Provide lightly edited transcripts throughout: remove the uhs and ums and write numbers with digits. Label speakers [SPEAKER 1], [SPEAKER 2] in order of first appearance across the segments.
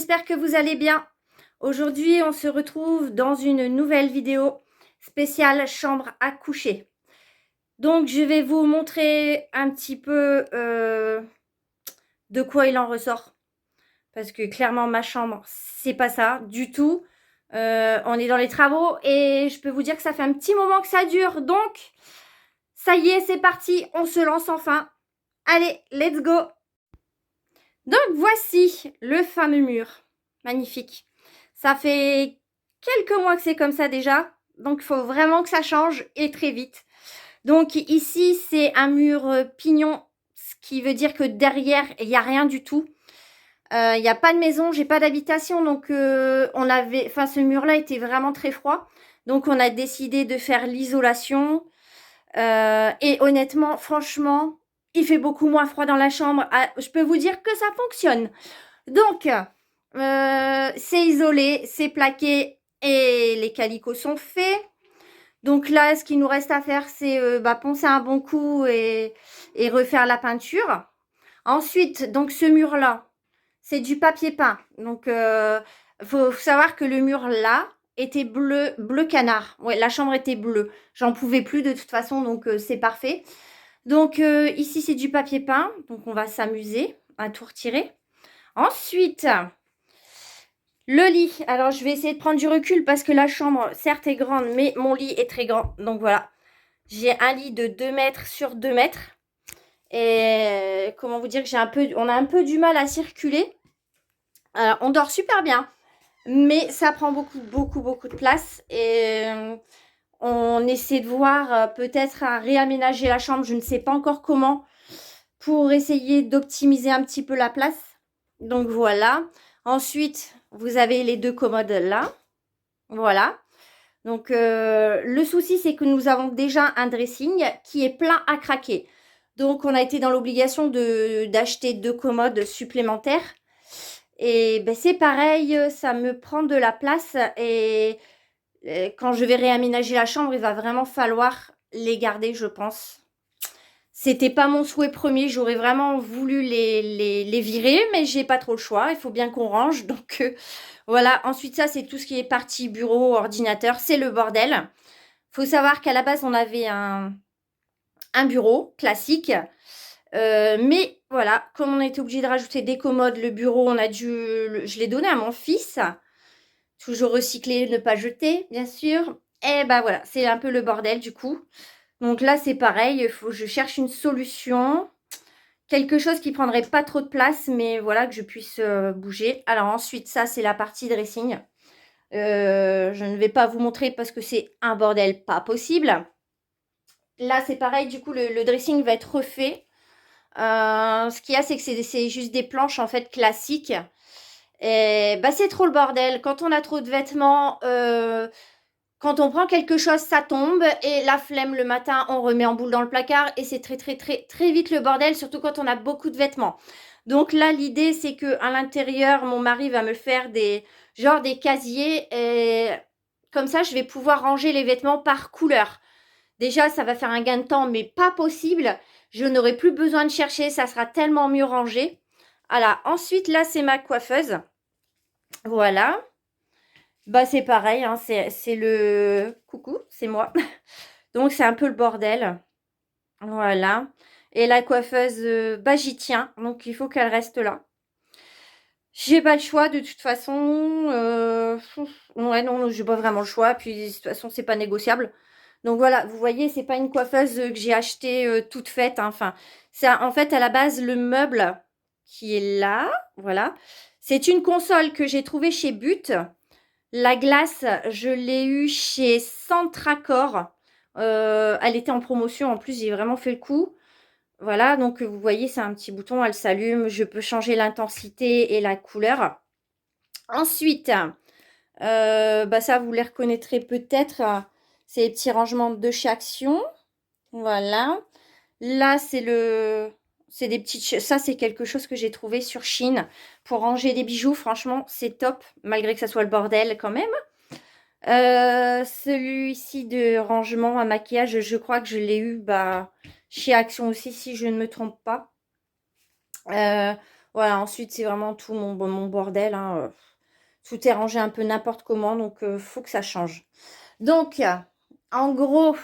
[SPEAKER 1] j'espère que vous allez bien. Aujourd'hui, on se retrouve dans une nouvelle vidéo spéciale chambre à coucher. Donc, je vais vous montrer un petit peu de quoi il en ressort. Parce que clairement, ma chambre, c'est pas ça du tout. On est dans les travaux et je peux vous dire que ça fait un petit moment que ça dure. Donc, ça y est, c'est parti, on se lance enfin. Allez, let's go! Donc, voici le fameux mur. Magnifique. Ça fait quelques mois que c'est comme ça déjà. Donc, il faut vraiment que ça change et très vite. Donc, ici, c'est un mur pignon. Ce qui veut dire que derrière, il n'y a rien du tout. Il n'y a pas de maison, j'ai pas d'habitation. Donc, ce mur-là était vraiment très froid. Donc, on a décidé de faire l'isolation. Et honnêtement, franchement, il fait beaucoup moins froid dans la chambre. Ah, je peux vous dire que ça fonctionne. Donc, c'est isolé, c'est plaqué et les calicots sont faits. Donc là, ce qu'il nous reste à faire, c'est poncer un bon coup et refaire la peinture. Ensuite, donc ce mur-là, c'est du papier peint. Donc, faut savoir que le mur là était bleu canard. Ouais, la chambre était bleue. J'en pouvais plus de toute façon, donc c'est parfait. Donc ici, c'est du papier peint. Donc, on va s'amuser à tout retirer. Ensuite, le lit. Alors, je vais essayer de prendre du recul parce que la chambre, certes, est grande, mais mon lit est très grand. Donc, voilà. J'ai un lit de 2 mètres sur 2 mètres. Et comment vous dire que on a un peu du mal à circuler. Alors, on dort super bien, mais ça prend beaucoup de place. Et on essaie de voir peut-être à réaménager la chambre. Je ne sais pas encore comment pour essayer d'optimiser un petit peu la place. Donc, voilà. Ensuite, vous avez les 2 commodes là. Voilà. Donc, le souci, c'est que nous avons déjà un dressing qui est plein à craquer. Donc, on a été dans l'obligation d'acheter 2 commodes supplémentaires. Et ben, c'est pareil, ça me prend de la place. Et quand je vais réaménager la chambre, il va vraiment falloir les garder, je pense. C'était pas mon souhait premier, j'aurais vraiment voulu les virer, mais j'ai pas trop le choix, il faut bien qu'on range. Donc voilà, ensuite ça c'est tout ce qui est partie bureau, ordinateur, c'est le bordel. Faut savoir qu'à la base on avait un bureau classique, mais voilà, comme on a été obligé de rajouter des commodes, le bureau, je l'ai donné à mon fils. Toujours recycler, ne pas jeter, bien sûr. Et ben voilà, c'est un peu le bordel du coup. Donc là, c'est pareil, il faut que je cherche une solution. Quelque chose qui prendrait pas trop de place, mais voilà, que je puisse bouger. Alors ensuite, ça, c'est la partie dressing. Je ne vais pas vous montrer parce que c'est un bordel pas possible. Là, c'est pareil, du coup, le dressing va être refait. Ce qu'il y a, c'est que c'est juste des planches, en fait, classiques. Et bah, c'est trop le bordel. Quand on a trop de vêtements, quand on prend quelque chose, ça tombe. Et la flemme, le matin, on remet en boule dans le placard. Et c'est très vite le bordel, surtout quand on a beaucoup de vêtements. Donc là, l'idée, c'est que à l'intérieur, mon mari va me faire des casiers. Et comme ça, je vais pouvoir ranger les vêtements par couleur. Déjà, ça va faire un gain de temps, mais pas possible. Je n'aurai plus besoin de chercher. Ça sera tellement mieux rangé. Voilà. Ensuite, là, c'est ma coiffeuse. Voilà. Bah, c'est pareil, hein, c'est le... Coucou, c'est moi. Donc, c'est un peu le bordel. Voilà. Et la coiffeuse, bah, j'y tiens. Donc, il faut qu'elle reste là. J'ai pas le choix, de toute façon. Ouais, non, j'ai pas vraiment le choix. Puis, de toute façon, c'est pas négociable. Donc, voilà, vous voyez, c'est pas une coiffeuse que j'ai achetée toute faite, hein. Enfin, c'est en fait, à la base, le meuble qui est là. Voilà. C'est une console que j'ai trouvée chez But. La glace, je l'ai eue chez Centracor. Elle était en promotion. En plus, j'ai vraiment fait le coup. Voilà, donc vous voyez, c'est un petit bouton, elle s'allume. Je peux changer l'intensité et la couleur. Ensuite, ça, vous les reconnaîtrez peut-être. C'est les petits rangements de chez Action. Voilà. Là, c'est des petites... Ça, c'est quelque chose que j'ai trouvé sur Chine pour ranger des bijoux. Franchement, c'est top, malgré que ça soit le bordel quand même. Celui-ci de rangement à maquillage, je crois que je l'ai eu chez Action aussi, si je ne me trompe pas. Voilà, ensuite, c'est vraiment tout mon bordel, hein, tout est rangé un peu n'importe comment, donc faut que ça change. Donc, en gros,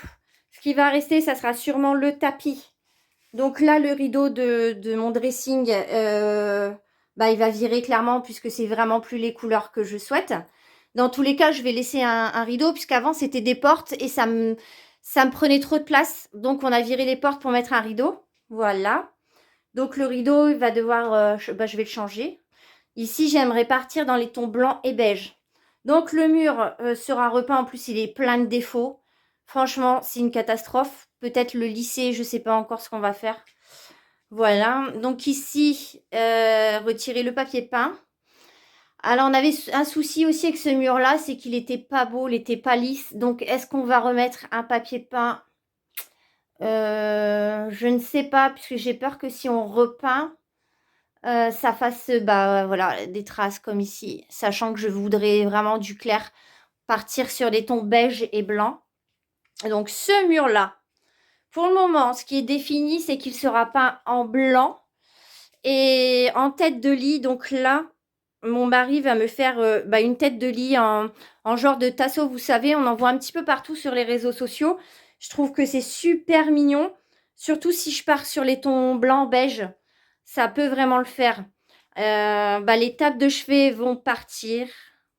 [SPEAKER 1] ce qui va rester, ça sera sûrement le tapis. Donc là, le rideau de mon dressing, bah, il va virer clairement puisque c'est vraiment plus les couleurs que je souhaite. Dans tous les cas, je vais laisser un rideau puisqu'avant, c'était des portes et ça me prenait trop de place. Donc, on a viré les portes pour mettre un rideau. Voilà. Donc, le rideau, il va devoir, bah, je vais le changer. Ici, j'aimerais partir dans les tons blancs et beige. Donc, le mur sera repeint. En plus, il est plein de défauts. Franchement, c'est une catastrophe. Peut-être le lisser, je ne sais pas encore ce qu'on va faire. Voilà. Donc, ici, retirer le papier peint. Alors, on avait un souci aussi avec ce mur-là, c'est qu'il n'était pas beau, il n'était pas lisse. Donc, est-ce qu'on va remettre un papier peint? Je ne sais pas, puisque j'ai peur que si on repeint, ça fasse bah, voilà, des traces comme ici. Sachant que je voudrais vraiment du clair, partir sur des tons beige et blanc. Donc, ce mur-là, pour le moment, ce qui est défini, c'est qu'il sera peint en blanc et en tête de lit. Donc là, mon mari va me faire bah, une tête de lit en genre de tasseau. Vous savez, on en voit un petit peu partout sur les réseaux sociaux. Je trouve que c'est super mignon. Surtout si je pars sur les tons blanc, beige. Ça peut vraiment le faire. Bah, les tapes de chevet vont partir.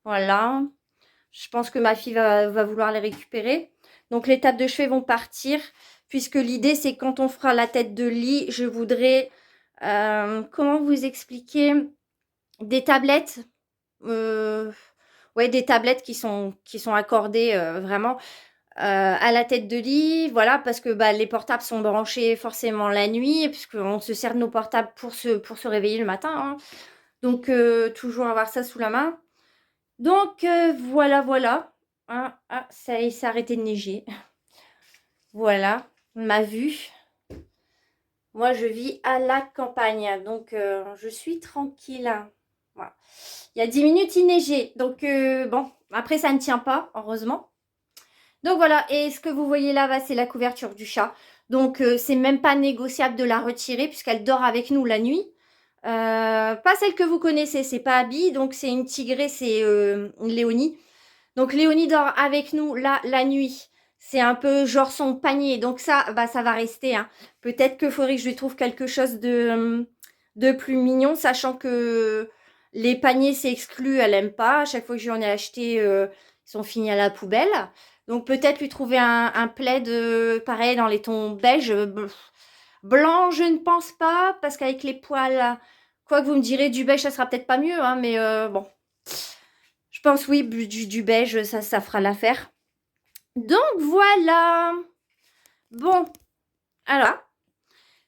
[SPEAKER 1] Voilà. Je pense que ma fille va vouloir les récupérer. Donc, les tapes de chevet vont partir. Puisque l'idée, c'est quand on fera la tête de lit, je voudrais... comment vous expliquer? Des tablettes, ouais, des tablettes qui sont accordées vraiment à la tête de lit, voilà, parce que bah, les portables sont branchés forcément la nuit, puisqu'on se sert de nos portables pour se réveiller le matin, hein. Donc, toujours avoir ça sous la main. Donc, voilà, voilà. Ah, ah, ça y est, c'est arrêté de neiger. Voilà, ma vue. Moi, je vis à la campagne, donc je suis tranquille. Voilà. Il y a 10 minutes, il neigeait. Donc, bon, après, ça ne tient pas, heureusement. Donc, voilà. Et ce que vous voyez là, c'est la couverture du chat. Donc, c'est même pas négociable de la retirer puisqu'elle dort avec nous la nuit. Pas celle que vous connaissez, c'est pas Abby. Donc, c'est une tigrée, c'est Léonie. Donc, Léonie dort avec nous là la nuit. C'est un peu genre son panier. Donc, ça, bah, ça va rester, hein. Peut-être qu'il faudrait que je lui trouve quelque chose de plus mignon, sachant que les paniers, c'est exclu, elle aime pas. À chaque fois que j'en ai acheté, ils sont finis à la poubelle. Donc peut-être lui trouver un plaid pareil dans les tons beige. Blanc, je ne pense pas, parce qu'avec les poils, quoi que vous me direz, du beige, ça sera peut-être pas mieux, hein, mais bon. Je pense oui, du beige, ça fera l'affaire. Donc voilà. Bon, alors,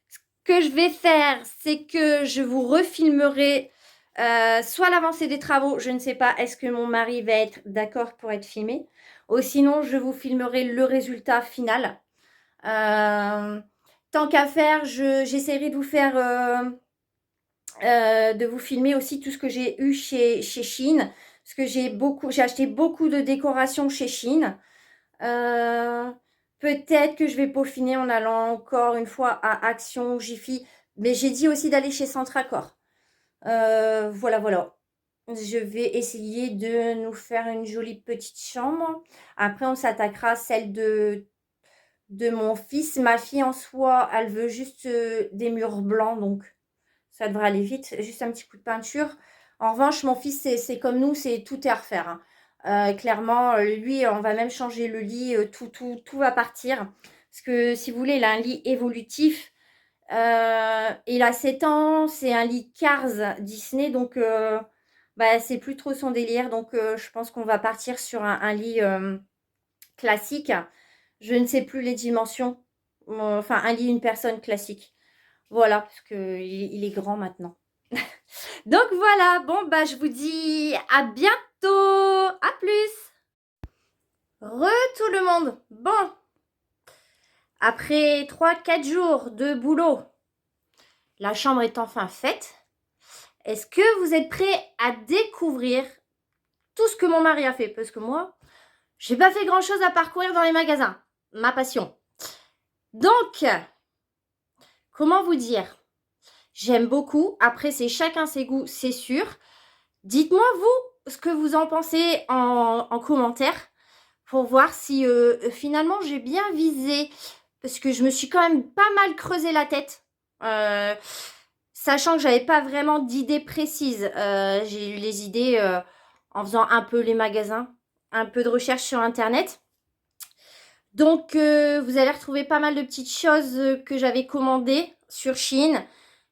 [SPEAKER 1] ce que je vais faire, c'est que je vous refilmerai soit l'avancée des travaux, je ne sais pas, est-ce que mon mari va être d'accord pour être filmé, ou sinon je vous filmerai le résultat final. Tant qu'à faire, j'essaierai de vous faire, de vous filmer aussi tout ce que j'ai eu chez Shein, parce que j'ai acheté beaucoup de décorations chez Shein. Peut-être que je vais peaufiner en allant encore une fois à Action ou Jiffy, mais j'ai dit aussi d'aller chez Centracor. Voilà, voilà. Je vais essayer de nous faire une jolie petite chambre. Après, on s'attaquera à celle de mon fils. Ma fille, en soi, elle veut juste des murs blancs, donc ça devrait aller vite. Juste un petit coup de peinture. En revanche, mon fils, c'est comme nous, c'est tout est à refaire, hein. Clairement, lui, on va même changer le lit. Tout va partir. Parce que, si vous voulez, il a un lit évolutif. Il a 7 ans, c'est un lit Cars Disney, donc bah, c'est plus trop son délire. Donc je pense qu'on va partir sur un lit classique. Je ne sais plus les dimensions. Enfin, un lit une personne classique. Voilà, parce qu'il il est grand maintenant. Donc voilà, bon bah je vous dis à bientôt. À plus. Tout le monde. Bon, après 3-4 jours de boulot, la chambre est enfin faite. Est-ce que vous êtes prêts à découvrir tout ce que mon mari a fait? Parce que moi, j'ai pas fait grand chose à parcourir dans les magasins. Ma passion. Donc, comment vous dire? J'aime beaucoup. Après, c'est chacun ses goûts, c'est sûr. Dites-moi, vous, ce que vous en pensez en commentaire pour voir si finalement j'ai bien visé. Parce que je me suis quand même pas mal creusé la tête. Euh, Sachant que j'avais pas vraiment d'idées précises. J'ai eu les idées en faisant un peu les magasins, un peu de recherche sur Internet. Donc, vous allez retrouver pas mal de petites choses que j'avais commandées sur Shein.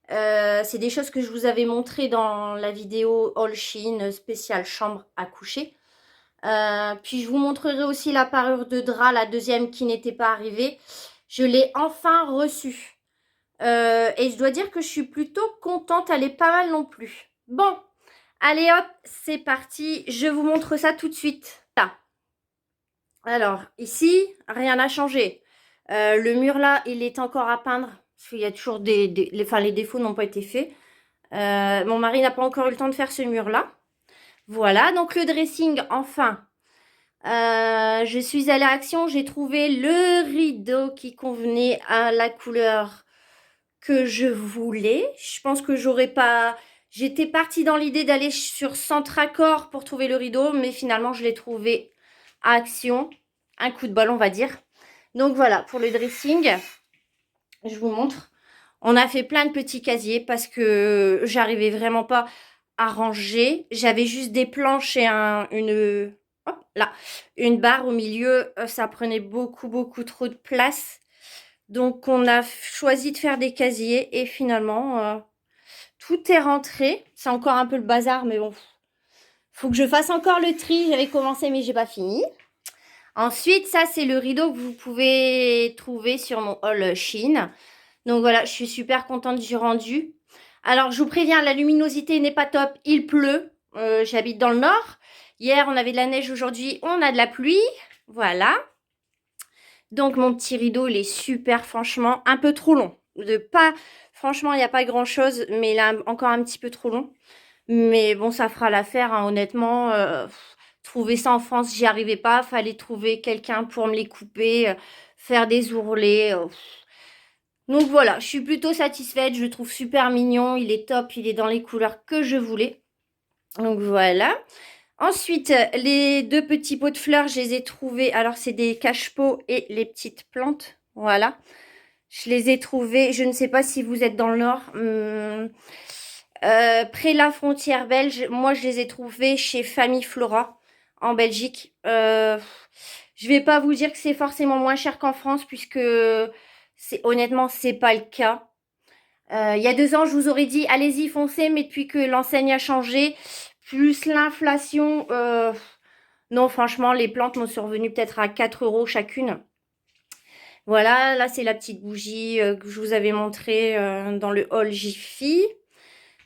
[SPEAKER 1] C'est des choses que je vous avais montrées dans la vidéo All Shein spéciale chambre à coucher. Puis je vous montrerai aussi la parure de drap, la deuxième qui n'était pas arrivée. Je l'ai enfin reçue. Et je dois dire que je suis plutôt contente, elle est pas mal non plus. Bon, allez hop, c'est parti, je vous montre ça tout de suite. Là. Alors, ici, rien n'a changé. Le mur là, il est encore à peindre, parce qu'il y a toujours les défauts n'ont pas été faits. Mon mari n'a pas encore eu le temps de faire ce mur là. Voilà, donc le dressing, enfin. Je suis allée à Action, j'ai trouvé le rideau qui convenait à la couleur que je voulais. Je pense que j'aurais pas... J'étais partie dans l'idée d'aller sur Centracor pour trouver le rideau, mais finalement, je l'ai trouvé à Action. Un coup de bol, on va dire. Donc voilà, pour le dressing, je vous montre. On a fait plein de petits casiers parce que j'arrivais vraiment pas à ranger. J'avais juste des planches et hop, là, une barre au milieu. Ça prenait beaucoup trop de place. Donc, on a choisi de faire des casiers et finalement, tout est rentré. C'est encore un peu le bazar, mais bon, faut que je fasse encore le tri. J'avais commencé, mais j'ai pas fini. Ensuite, ça, c'est le rideau que vous pouvez trouver sur mon haul Shein. Donc voilà, je suis super contente du rendu. Alors, je vous préviens, la luminosité n'est pas top. Il pleut. J'habite dans le nord. Hier, on avait de la neige. Aujourd'hui, on a de la pluie. Voilà. Donc, mon petit rideau, il est super, franchement, un peu trop long. Franchement, il n'y a pas grand-chose, mais il est encore un petit peu trop long. Mais bon, ça fera l'affaire, hein, honnêtement. Trouver ça en France, j'y arrivais pas. Fallait trouver quelqu'un pour me les couper, faire des ourlets. Donc voilà, je suis plutôt satisfaite. Je le trouve super mignon. Il est top. Il est dans les couleurs que je voulais. Donc voilà. Ensuite, les deux petits pots de fleurs, je les ai trouvés. Alors, c'est des cache-pots et les petites plantes. Voilà. Je les ai trouvés. Je ne sais pas si vous êtes dans le nord. Près la frontière belge. Moi, je les ai trouvés chez Famille Flora en Belgique. Je vais pas vous dire que c'est forcément moins cher qu'en France puisque honnêtement, c'est pas le cas. Il y a 2 ans, je vous aurais dit, allez-y, foncez, mais depuis que l'enseigne a changé, plus l'inflation, non, franchement, les plantes m'ont survenu peut-être à 4 € chacune. Voilà, là, c'est la petite bougie que je vous avais montrée dans le haul Jiffy.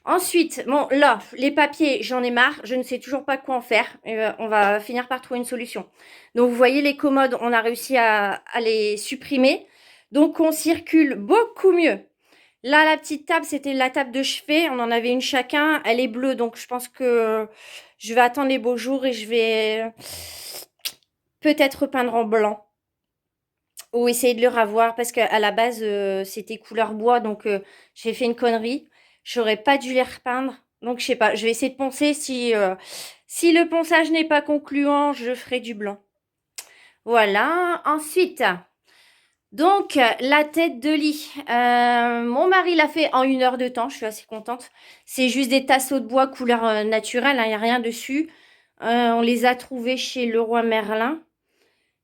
[SPEAKER 1] Ensuite, bon, là, les papiers, j'en ai marre. Je ne sais toujours pas quoi en faire. On va finir par trouver une solution. Donc, vous voyez, les commodes, on a réussi à les supprimer. Donc, on circule beaucoup mieux. Là, la petite table, c'était la table de chevet. On en avait une chacun. Elle est bleue, donc je pense que je vais attendre les beaux jours et je vais peut-être peindre en blanc. Ou essayer de le ravoir parce qu'à la base, c'était couleur bois. Donc, j'ai fait une connerie. J'aurais pas dû les repeindre. Donc, je sais pas. Je vais essayer de poncer. Si le ponçage n'est pas concluant, je ferai du blanc. Voilà. Ensuite... Donc, la tête de lit. Mon mari l'a fait en 1 heure de temps. Je suis assez contente. C'est juste des tasseaux de bois couleur naturelle. Il n'y a rien dessus. On les a trouvés chez Leroy Merlin.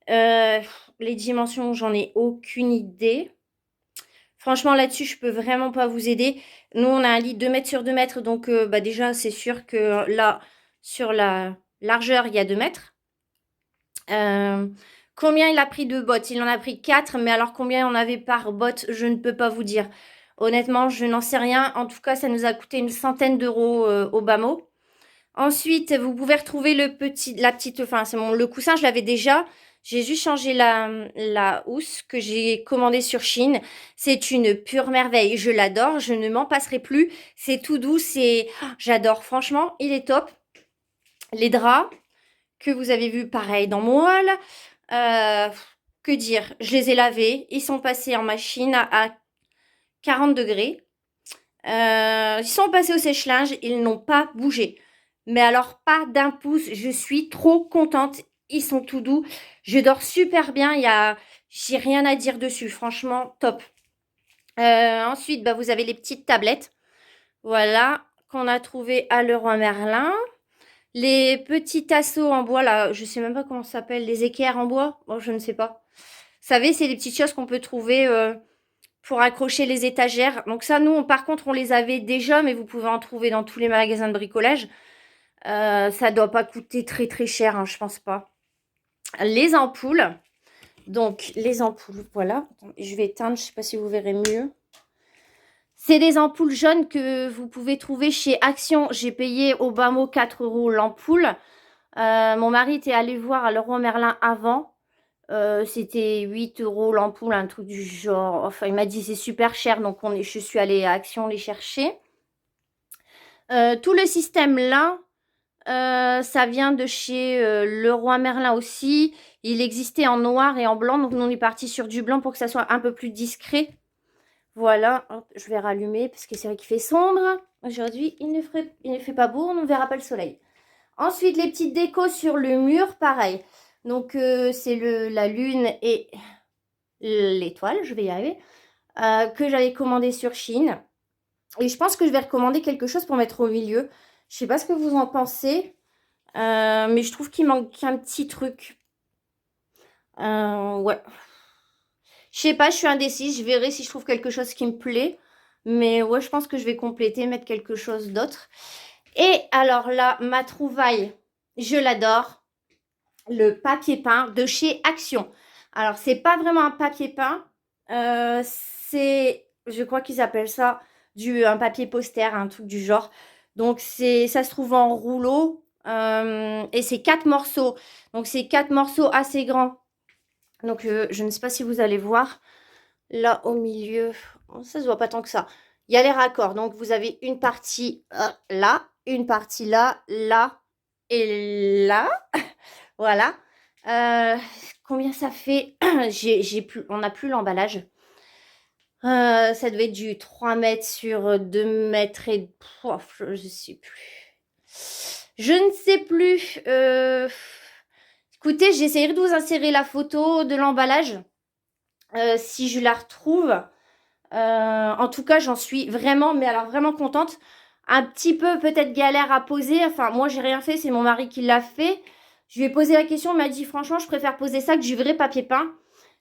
[SPEAKER 1] Les dimensions, j'en ai aucune idée. Franchement, là-dessus, je peux vraiment pas vous aider. Nous, on a un lit 2 mètres sur 2 mètres. Donc, déjà, c'est sûr que là, sur la largeur, il y a 2 mètres. Combien il a pris de bottes? Il en a pris 4, mais alors combien il en avait par botte, je ne peux pas vous dire. Honnêtement, je n'en sais rien. En tout cas, ça nous a coûté une centaine d'euros au bas mot. Ensuite, vous pouvez retrouver le coussin, je l'avais déjà. J'ai juste changé la housse que j'ai commandée sur Shein. C'est une pure merveille. Je l'adore. Je ne m'en passerai plus. C'est tout doux. J'adore. Franchement, il est top. Les draps que vous avez vus, pareil, dans mon haul. Que dire? Je les ai lavés. Ils sont passés en machine à 40 degrés. Ils sont passés au sèche-linge, ils n'ont pas bougé. Mais alors, pas d'un pouce, je suis trop contente. Ils sont tout doux. Je dors super bien, j'ai rien à dire dessus, franchement, top. Ensuite, bah, vous avez les petites tablettes, voilà, qu'on a trouvées à Leroy Merlin. Les petits tasseaux en bois, là, je sais même pas comment ça s'appelle, les équerres en bois, bon, je ne sais pas. Vous savez, c'est les petites choses qu'on peut trouver pour accrocher les étagères. Donc ça, nous, par contre, on les avait déjà, mais vous pouvez en trouver dans tous les magasins de bricolage. Ça doit pas coûter très très cher, hein, je pense pas. Les ampoules. Donc, les ampoules, voilà. Je vais éteindre, je sais pas si vous verrez mieux. C'est des ampoules jaunes que vous pouvez trouver chez Action. J'ai payé au bas mot 4 € l'ampoule. Mon mari était allé voir à Leroy Merlin avant. C'était 8 € l'ampoule, un truc du genre. Enfin, il m'a dit c'est super cher, donc je suis allée à Action les chercher. Tout le système là, ça vient de chez Leroy Merlin aussi. Il existait en noir et en blanc, donc nous on est parti sur du blanc pour que ça soit un peu plus discret. Voilà, hop, je vais rallumer parce que c'est vrai qu'il fait sombre. Aujourd'hui, il ne fait pas beau, on ne verra pas le soleil. Ensuite, les petites décos sur le mur, pareil. Donc, c'est la lune et l'étoile, je vais y arriver, que j'avais commandé sur Chine. Et je pense que je vais recommander quelque chose pour mettre au milieu. Je sais pas ce que vous en pensez, mais je trouve qu'il manque un petit truc. Ouais. Je sais pas, je suis indécise. Je verrai si je trouve quelque chose qui me plaît. Mais ouais, je pense que je vais compléter, mettre quelque chose d'autre. Et alors là, ma trouvaille, je l'adore. Le papier peint de chez Action. Alors, c'est pas vraiment un papier peint. Je crois qu'ils appellent ça un papier poster, un truc du genre. Donc, ça se trouve en rouleau. Et c'est 4 morceaux. Donc, c'est 4 morceaux assez grands. Donc, je ne sais pas si vous allez voir. Là, au milieu, ça se voit pas tant que ça. Il y a les raccords. Donc, vous avez une partie là, une partie là, là et là. Voilà. Combien ça fait? On n'a plus l'emballage. Ça devait être du 3 mètres sur 2 mètres et... je ne sais plus. Je ne sais plus. Écoutez, j'essaierai de vous insérer la photo de l'emballage. Si je la retrouve. En tout cas, j'en suis vraiment, mais alors vraiment contente. Un petit peu peut-être galère à poser. Enfin, moi, j'ai rien fait. C'est mon mari qui l'a fait. Je lui ai posé la question. Il m'a dit, franchement, je préfère poser ça que du vrai papier peint.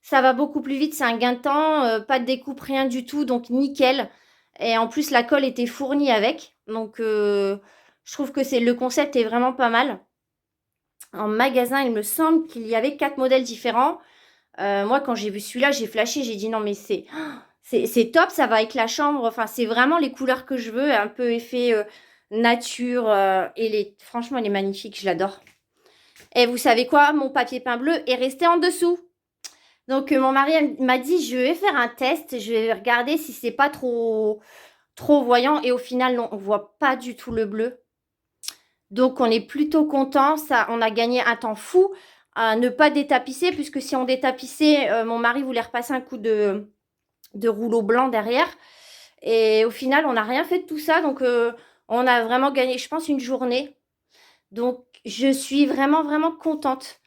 [SPEAKER 1] Ça va beaucoup plus vite. C'est un gain de temps. Pas de découpe, rien du tout. Donc, nickel. Et en plus, la colle était fournie avec. Donc, je trouve que le concept est vraiment pas mal. En magasin, il me semble qu'il y avait 4 modèles différents. Moi, quand j'ai vu celui-là, j'ai flashé. J'ai dit, non, mais c'est top, ça va avec la chambre. Enfin, c'est vraiment les couleurs que je veux, un peu effet nature. Franchement, il est magnifique, je l'adore. Et vous savez quoi? Mon papier peint bleu est resté en dessous. Donc, mon mari m'a dit, je vais faire un test. Je vais regarder si c'est pas trop voyant. Et au final, non, on voit pas du tout le bleu. Donc, on est plutôt content. Ça, on a gagné un temps fou à ne pas détapisser, puisque si on détapissait, mon mari voulait repasser un coup de rouleau blanc derrière. Et au final, on n'a rien fait de tout ça. Donc, on a vraiment gagné, je pense, une journée. Donc, je suis vraiment, vraiment contente.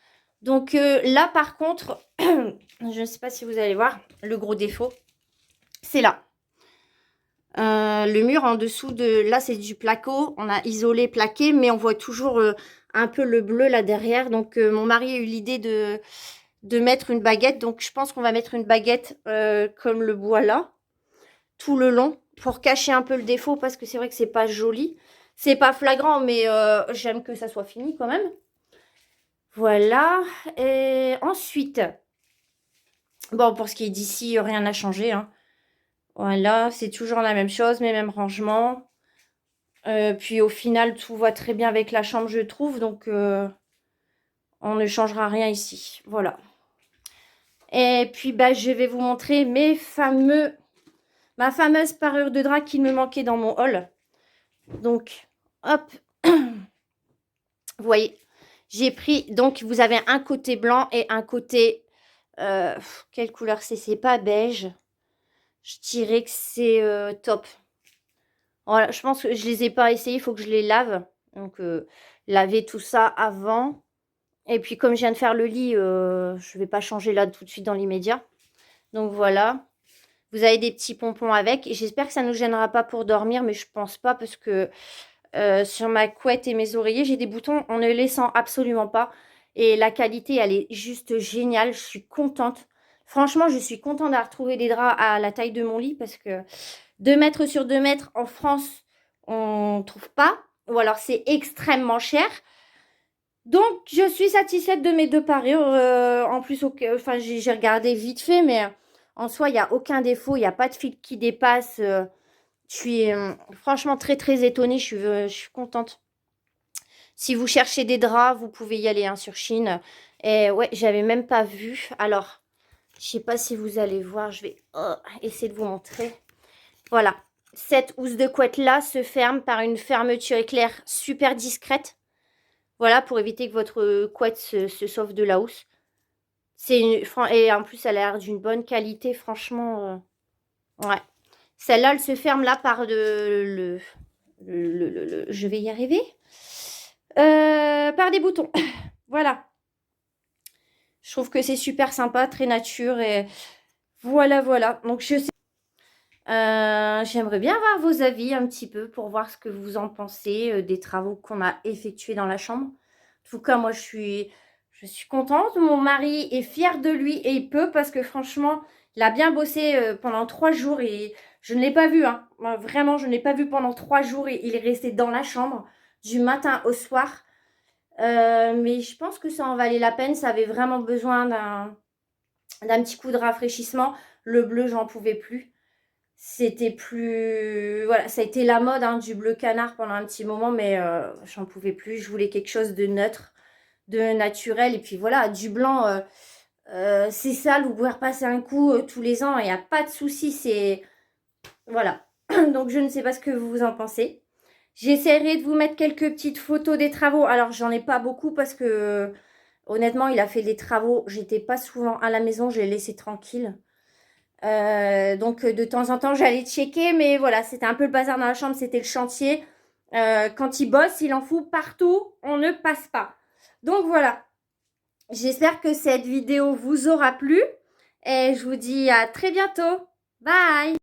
[SPEAKER 1] Donc, là, par contre, je ne sais pas si vous allez voir, le gros défaut, c'est là. Le mur en dessous de... Là, c'est du placo. On a isolé, plaqué, mais on voit toujours un peu le bleu là derrière. Donc, mon mari a eu l'idée de mettre une baguette. Donc, je pense qu'on va mettre une baguette comme le bois là, tout le long, pour cacher un peu le défaut, parce que c'est vrai que c'est pas joli. C'est pas flagrant, mais j'aime que ça soit fini quand même. Voilà. Et ensuite, bon, pour ce qui est d'ici, rien n'a changé, hein. Voilà, c'est toujours la même chose, les mêmes rangements. Puis au final, tout va très bien avec la chambre, je trouve. Donc, on ne changera rien ici. Voilà. Et puis, bah, je vais vous montrer ma fameuse parure de drap qui me manquait dans mon haul. Donc, hop. Vous voyez, j'ai pris... Donc, vous avez un côté blanc et un côté... quelle couleur c'est? C'est pas beige. Je dirais que c'est top. Voilà, je pense que je les ai pas essayés, il faut que je les lave. Donc, laver tout ça avant. Et puis, comme je viens de faire le lit, je vais pas changer là tout de suite dans l'immédiat. Donc, voilà. Vous avez des petits pompons avec. Et j'espère que ça ne nous gênera pas pour dormir, mais je pense pas parce que sur ma couette et mes oreillers, j'ai des boutons. On ne les sent absolument pas. Et la qualité, elle est juste géniale. Je suis contente. Franchement, je suis contente d'avoir trouvé des draps à la taille de mon lit parce que 2 mètres sur 2 mètres en France, on ne trouve pas. Ou alors c'est extrêmement cher. Donc, je suis satisfaite de mes deux parures. En plus, enfin, j'ai regardé vite fait, mais en soi, il n'y a aucun défaut. Il n'y a pas de fil qui dépasse. Je suis franchement très, très étonnée. Je suis contente. Si vous cherchez des draps, vous pouvez y aller hein, sur Chine. Et ouais, j'avais même pas vu. Alors, je sais pas si vous allez voir. Je vais essayer de vous montrer. Voilà. Cette housse de couette là se ferme par une fermeture éclair super discrète. Voilà, pour éviter que votre couette se sauve de la housse. Et en plus, elle a l'air d'une bonne qualité, franchement. Ouais. Celle-là, elle se ferme là par je vais y arriver. Par des boutons. Voilà. Je trouve que c'est super sympa, très nature. Et voilà, voilà. Donc, je sais. J'aimerais bien avoir vos avis un petit peu pour voir ce que vous en pensez des travaux qu'on a effectués dans la chambre. En tout cas, moi, je suis contente. Mon mari est fier de lui et il peut parce que franchement, il a bien bossé pendant 3 jours et je ne l'ai pas vu. Hein. Moi, vraiment, je ne l'ai pas vu pendant 3 jours et il est resté dans la chambre du matin au soir. Mais je pense que ça en valait la peine. Ça avait vraiment besoin d'un petit coup de rafraîchissement. Le bleu, j'en pouvais plus. C'était plus... Voilà, ça a été la mode hein, du bleu canard pendant un petit moment, mais j'en pouvais plus. Je voulais quelque chose de neutre, de naturel. Et puis voilà, du blanc, c'est sale. Vous pouvez repasser un coup tous les ans. Il n'y a pas de souci. C'est... Voilà. Donc, je ne sais pas ce que vous en pensez. J'essaierai de vous mettre quelques petites photos des travaux. Alors, j'en ai pas beaucoup parce que, honnêtement, il a fait des travaux. J'étais pas souvent à la maison. Je l'ai laissé tranquille. Donc de temps en temps j'allais checker, mais voilà, c'était un peu le bazar dans la chambre, c'était le chantier. Quand il bosse, il en fout partout, on ne passe pas. Donc voilà, j'espère que cette vidéo vous aura plu et je vous dis à très bientôt. Bye!